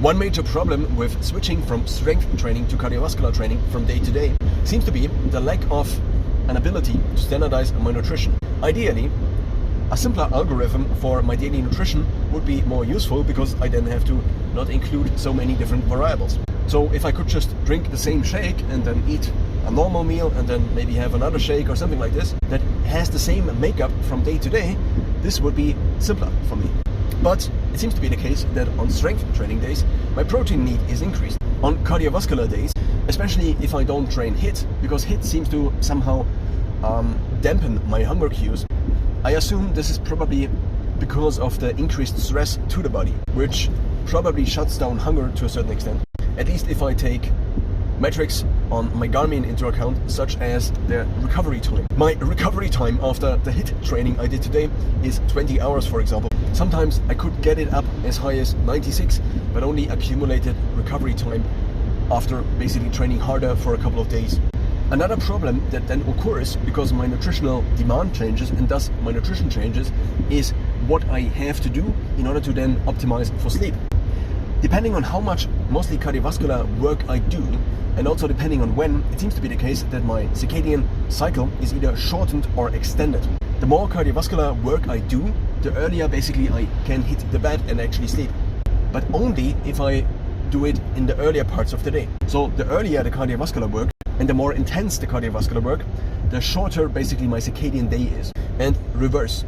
One major problem with switching from strength training to cardiovascular training from day to day seems to be the lack of an ability to standardize my nutrition. Ideally, a simpler algorithm for my daily nutrition would be more useful because I then have to not include so many different variables. So if I could just drink the same shake and then eat a normal meal and then maybe have another shake or something like this that has the same makeup from day to day, this would be simpler for me. But it seems to be the case that on strength training days, my protein need is increased. On cardiovascular days, especially if I don't train HIIT, because HIIT seems to somehow dampen my hunger cues, I assume this is probably because of the increased stress to the body, which probably shuts down hunger to a certain extent. At least if I take metrics on my Garmin into account, such as the recovery time. My recovery time after the HIIT training I did today is 20 hours, for example. Sometimes I could get it up as high as 96, but only accumulated recovery time after basically training harder for a couple of days. Another problem that then occurs because my nutritional demand changes and thus my nutrition changes is what I have to do in order to then optimize for sleep. Depending on how much mostly cardiovascular work I do, and also depending on when, it seems to be the case that my circadian cycle is either shortened or extended. The more cardiovascular work I do, the earlier basically I can hit the bed and actually sleep. But only if I do it in the earlier parts of the day. So the earlier the cardiovascular work and the more intense the cardiovascular work, the shorter basically my circadian day is. And reverse.